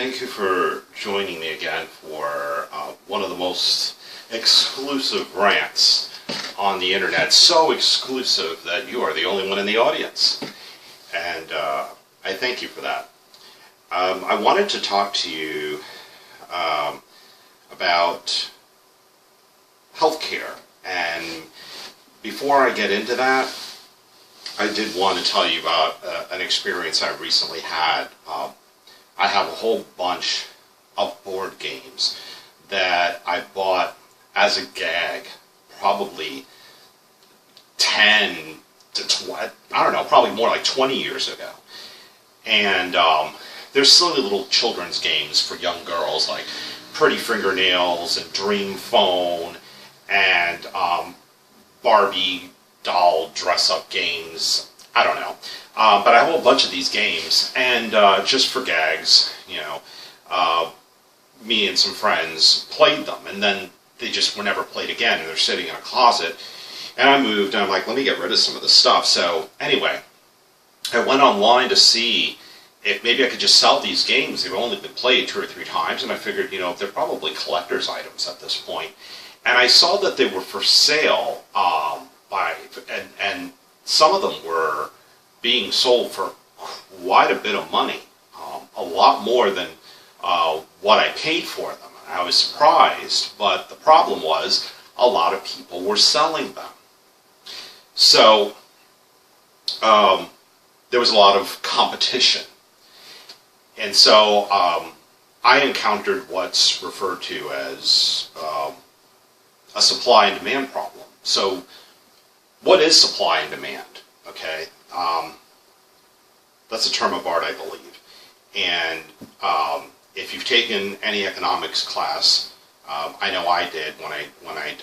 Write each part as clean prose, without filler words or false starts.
thank you for joining me again for one of the most exclusive rants on the internet. So exclusive that you are the only one in the audience. And I thank you for that. I wanted to talk to you about healthcare. And before I get into that, I did want to tell you about an experience I recently had. I have a whole bunch of board games that I bought as a gag, probably 10 to 20, I don't know, probably more like 20 years ago. And there's silly little children's games for young girls like Pretty Fingernails and Dream Phone and Barbie doll dress-up games. I don't know. But I have a whole bunch of these games, and just for gags, you know, me and some friends played them, and then they just were never played again, and they're sitting in a closet. And I moved, and I'm like, let me get rid of some of this stuff. So anyway, I went online to see if maybe I could just sell these games. They've only been played 2 or 3 times, and I figured, you know, they're probably collector's items at this point. And I saw that they were for sale, and some of them were being sold for quite a bit of money, a lot more than what I paid for them. I was surprised, but the problem was a lot of people were selling them. So there was a lot of competition. And so I encountered what's referred to as a supply and demand problem. So what is supply and demand? Okay, that's a term of art, I believe. And if you've taken any economics class, I know I did when I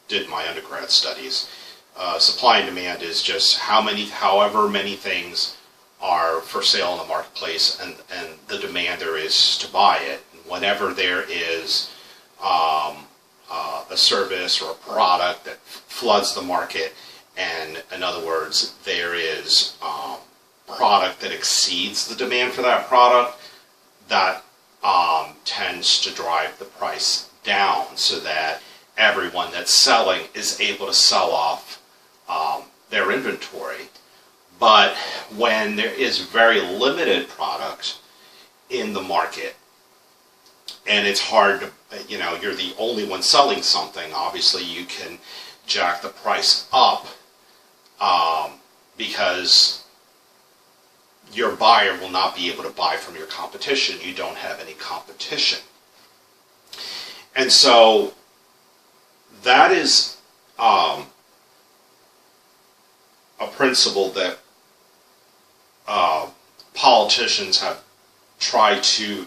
did my undergrad studies. Supply and demand is just however many things are for sale in the marketplace, and the demand there is to buy it. Whenever there is a service or a product that floods the market, and in other words, there is product that exceeds the demand for that product, that tends to drive the price down so that everyone that's selling is able to sell off their inventory. But when there is very limited product in the market, and it's hard to, you know, you're the only one selling something, obviously you can jack the price up because your buyer will not be able to buy from your competition. You don't have any competition. And so that is a principle that politicians have tried to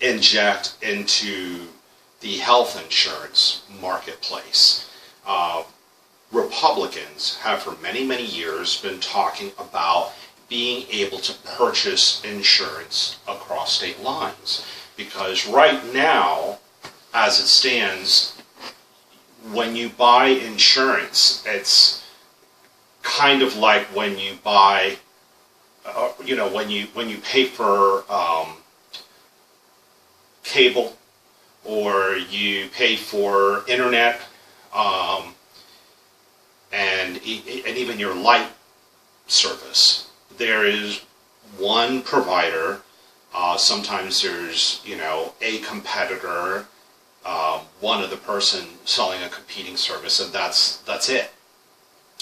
inject into the health insurance marketplace. Republicans have for many, many years been talking about being able to purchase insurance across state lines. Because right now, as it stands, when you buy insurance, it's kind of like when you buy, you know, when you pay for cable, or you pay for internet, and even your light service. There is one provider. Sometimes there's, you know, a competitor, one other person selling a competing service, and that's it.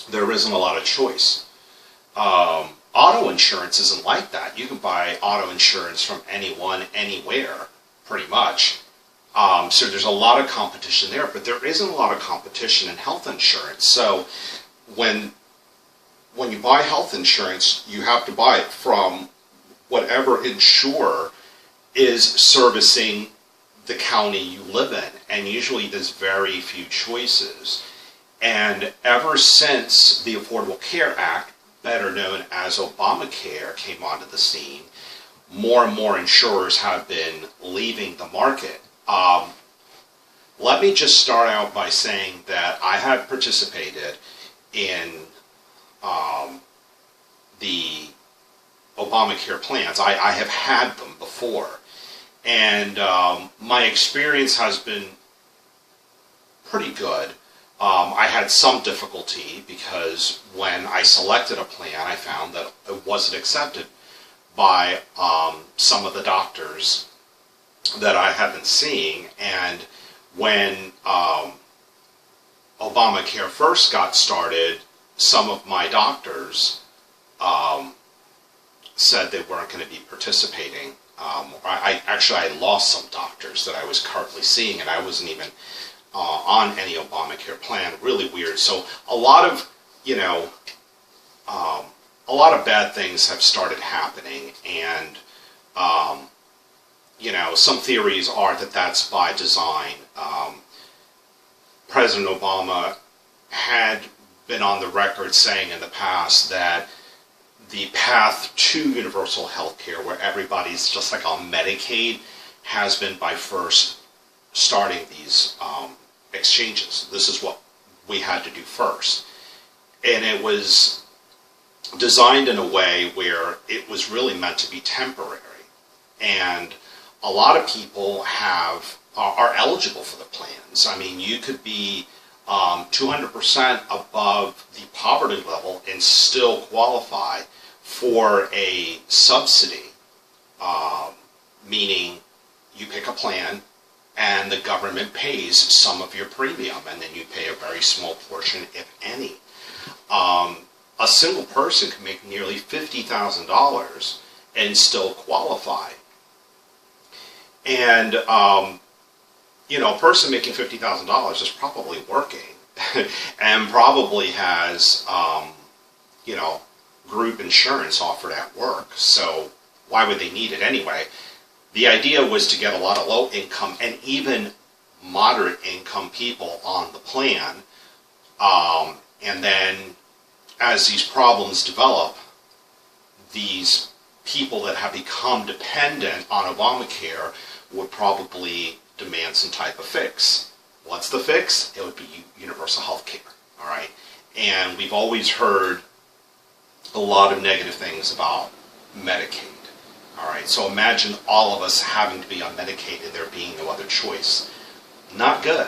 There isn't a lot of choice. Auto insurance isn't like that. You can buy auto insurance from anyone, anywhere, pretty much. So there's a lot of competition there, but there isn't a lot of competition in health insurance. So when you buy health insurance, you have to buy it from whatever insurer is servicing the county you live in. And usually there's very few choices. And ever since the Affordable Care Act, better known as Obamacare, came onto the scene, more and more insurers have been leaving the market. Let me just start out by saying that I have participated in the Obamacare plans. I have had them before. And my experience has been pretty good. I had some difficulty because when I selected a plan, I found that it wasn't accepted by some of the doctors that I have been seeing. And when Obamacare first got started, some of my doctors said they weren't going to be participating. I lost some doctors that I was currently seeing, and I wasn't even on any Obamacare plan. Really weird. So a lot of bad things have started happening, and some theories are that that's by design. President Obama had been on the record saying in the past that the path to universal health care, where everybody's just like on Medicaid, has been by first starting these exchanges. This is what we had to do first. And it was designed in a way where it was really meant to be temporary. And a lot of people are eligible for the plans. I mean, you could be 200% above the poverty level and still qualify for a subsidy, meaning you pick a plan and the government pays some of your premium, and then you pay a very small portion, if any. A single person can make nearly $50,000 and still qualify. And a person making $50,000 is probably working and probably has, group insurance offered at work. So why would they need it anyway? The idea was to get a lot of low income and even moderate income people on the plan. And then as these problems develop, these people that have become dependent on Obamacare would probably demand some type of fix. What's the fix? It would be universal health care, all right? And we've always heard a lot of negative things about Medicaid, all right? So imagine all of us having to be on Medicaid and there being no other choice. Not good,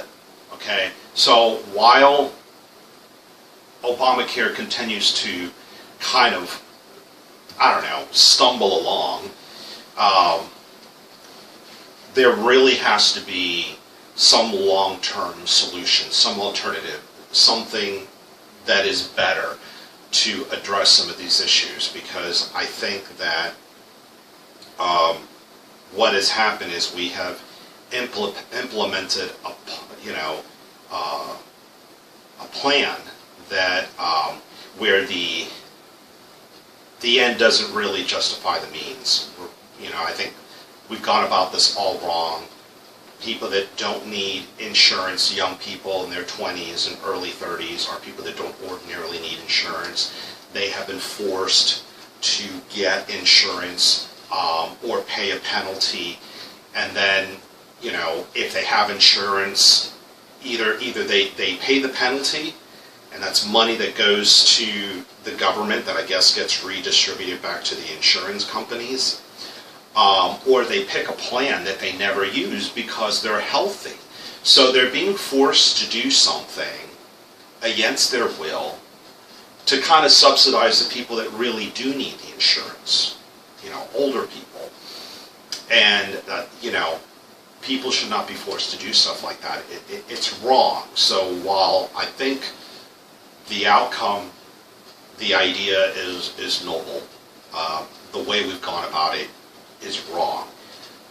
okay? So while Obamacare continues to kind of, stumble along, there really has to be some long-term solution, some alternative, something that is better to address some of these issues, because I think that what has happened is we have implemented a plan that where the end doesn't really justify the means. I think we've gone about this all wrong. People that don't need insurance, young people in their 20s and early 30s, are people that don't ordinarily need insurance. They have been forced to get insurance or pay a penalty. And then, if they have insurance, either they pay the penalty, and that's money that goes to the government that I guess gets redistributed back to the insurance companies, or they pick a plan that they never use because they're healthy. So they're being forced to do something against their will to kind of subsidize the people that really do need the insurance, older people. And, people should not be forced to do stuff like that. It's wrong. So while I think the outcome, the idea is noble, the way we've gone about it is wrong.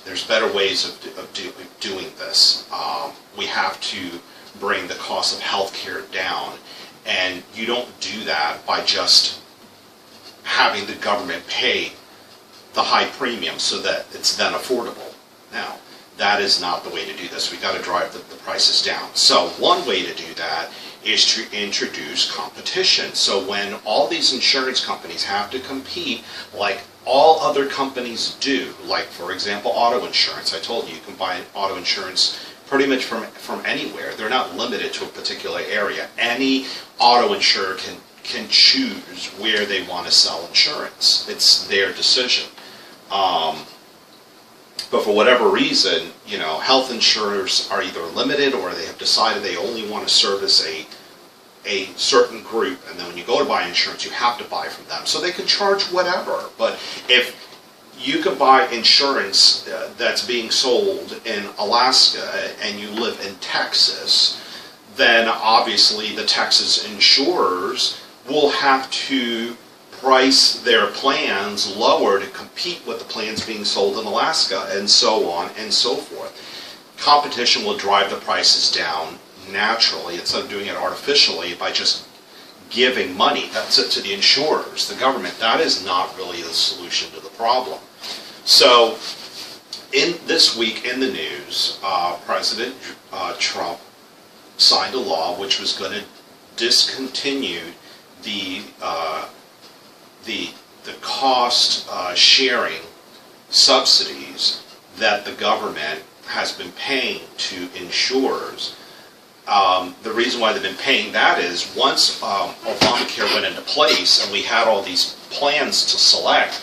There's better ways of doing this. We have to bring the cost of healthcare down, and you don't do that by just having the government pay the high premium so that it's then affordable. Now, that is not the way to do this. We've got to drive the prices down. So one way to do that is to introduce competition. So when all these insurance companies have to compete like all other companies do, like, for example, auto insurance. I told you can buy auto insurance pretty much from anywhere. They're not limited to a particular area. Any auto insurer can choose where they want to sell insurance. It's their decision. But for whatever reason, health insurers are either limited or they have decided they only want to service a certain group, and then when you go to buy insurance, you have to buy from them. So they can charge whatever. But if you could buy insurance that's being sold in Alaska and you live in Texas, then obviously the Texas insurers will have to price their plans lower to compete with the plans being sold in Alaska, and so on and so forth. Competition will drive the prices down naturally instead of doing it artificially by just giving money. That's it to the insurers, the government. That is not really the solution to the problem. So, in this week in the news, President Trump signed a law which was going to discontinue the cost sharing subsidies that the government has been paying to insurers. The reason why they've been paying that is once Obamacare went into place and we had all these plans to select,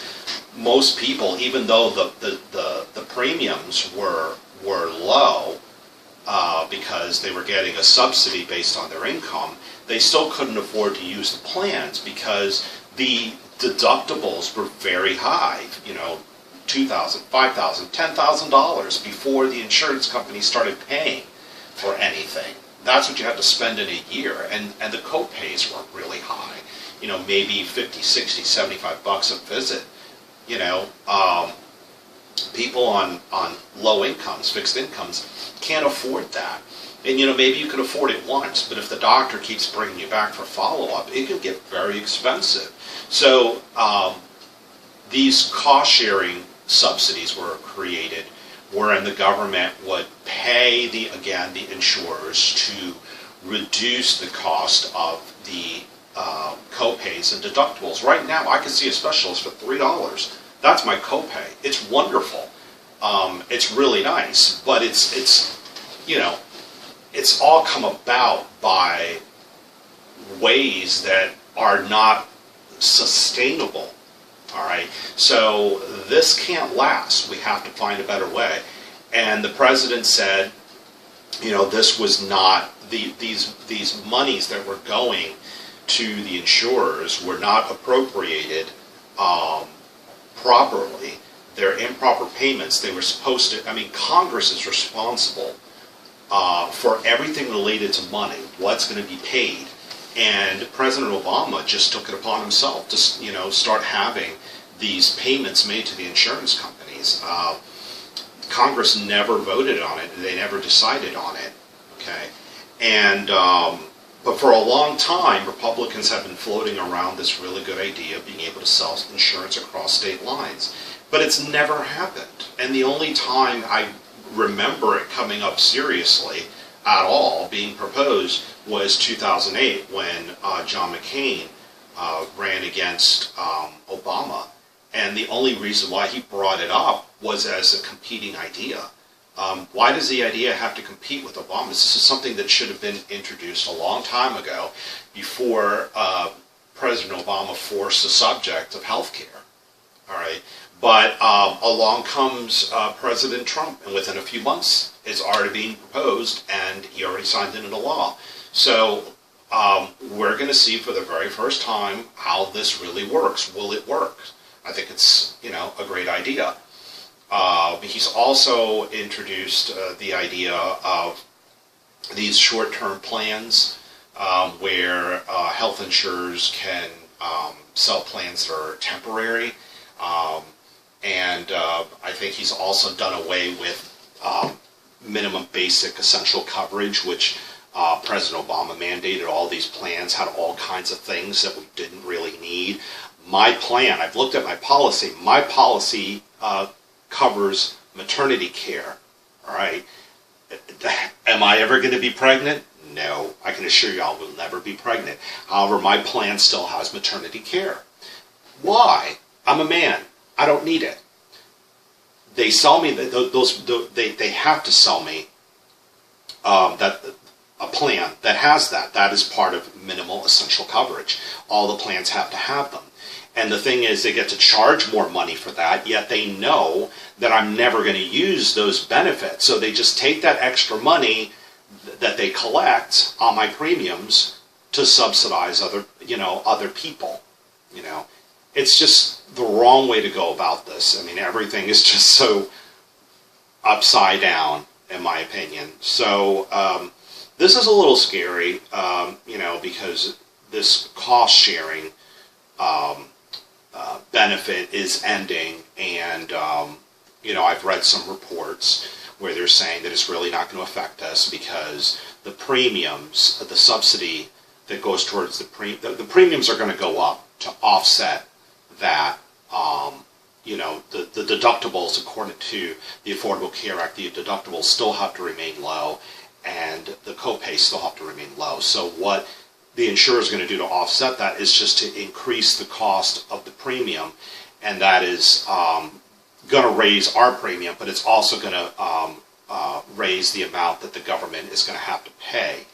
most people, even though the premiums were low because they were getting a subsidy based on their income, they still couldn't afford to use the plans because the deductibles were very high, $2,000, $5,000, $10,000 before the insurance company started paying for anything. That's what you had to spend in a year, and the co-pays weren't really high, maybe 50, 60, 75 bucks a visit. People on low incomes, fixed incomes, can't afford that. And maybe you can afford it once, but if the doctor keeps bringing you back for follow-up, it can get very expensive. So these cost-sharing subsidies were created wherein the government would pay the insurers to reduce the cost of the co-pays and deductibles. Right now, I can see a specialist for $3. That's my copay. It's wonderful. It's really nice, but it's all come about by ways that are not sustainable. All right, so this can't last. We have to find a better way. And the president said, this was not these monies that were going to the insurers were not appropriated properly. They're improper payments. They were supposed to. Congress is responsible for everything related to money, what's going to be paid. And President Obama just took it upon himself to, start having these payments made to the insurance companies. Congress never voted on it. They never decided on it. Okay, and but for a long time, Republicans have been floating around this really good idea of being able to sell insurance across state lines, but it's never happened. And the only time I remember it coming up seriously at all, being proposed, was 2008 when John McCain ran against Obama. And the only reason why he brought it up was as a competing idea. Why does the idea have to compete with Obama's? This is something that should have been introduced a long time ago before President Obama forced the subject of health care. All right. But along comes President Trump, and within a few months, it's already being proposed, and he already signed it into law. So we're going to see for the very first time how this really works. Will it work? I think it's, a great idea. He's also introduced the idea of these short-term plans where health insurers can sell plans that are temporary. And I think he's also done away with minimum basic essential coverage, which President Obama mandated. All these plans had all kinds of things that we didn't really need. My plan, I've looked at my policy. My policy covers maternity care. All right. Am I ever going to be pregnant? No. I can assure you I will never be pregnant. However, my plan still has maternity care. Why? I'm a man. I don't need it. They sell me they have to sell me that a plan that has that. That is part of minimal essential coverage. All the plans have to have them. And the thing is, they get to charge more money for that, yet they know that I'm never going to use those benefits. So they just take that extra money that they collect on my premiums to subsidize other people. It's just the wrong way to go about this. I mean, everything is just so upside down, in my opinion. So this is a little scary, because this cost sharing benefit is ending, and I've read some reports where they're saying that it's really not going to affect us because the premiums, the subsidy that goes towards the premiums are going to go up to offset that. The deductibles, according to the Affordable Care Act, the deductibles still have to remain low, and the copays still have to remain low. So what the insurer is going to do to offset that is just to increase the cost of the premium, and that is going to raise our premium, but it's also going to raise the amount that the government is going to have to pay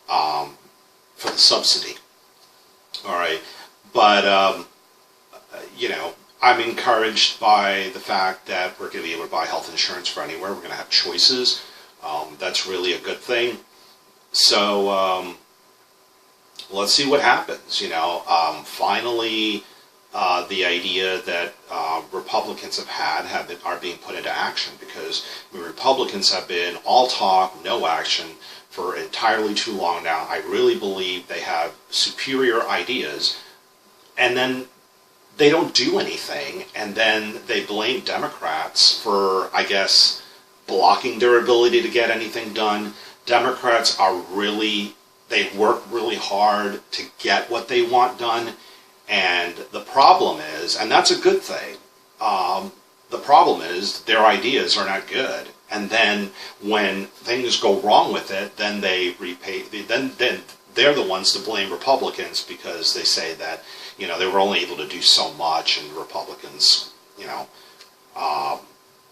for the subsidy. All right, but I'm encouraged by the fact that we're going to be able to buy health insurance for anywhere. We're going to have choices. That's really a good thing. So let's see what happens. Finally, the idea that Republicans are being put into action, because Republicans have been all talk, no action for entirely too long now. I really believe they have superior ideas, and then they don't do anything, and then they blame Democrats for, I guess, blocking their ability to get anything done. Democrats they work really hard to get what they want done, and the problem is, and that's a good thing, the problem is their ideas are not good, and then when things go wrong with it, then then they're the ones to blame Republicans, because they say that they were only able to do so much, and Republicans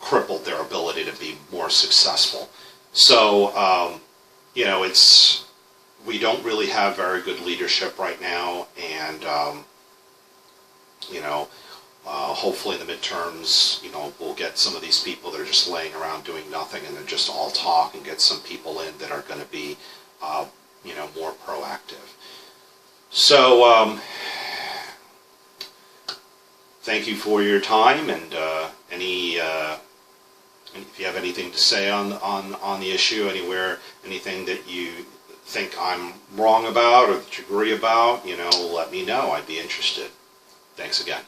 crippled their ability to be more successful. So we don't really have very good leadership right now, and hopefully in the midterms, we'll get some of these people that are just laying around doing nothing, and they're just all talk, and get some people in that are going to be more proactive. So thank you for your time, and if you have anything to say on the issue, anything that you think I'm wrong about or that you agree about, let me know. I'd be interested. Thanks again.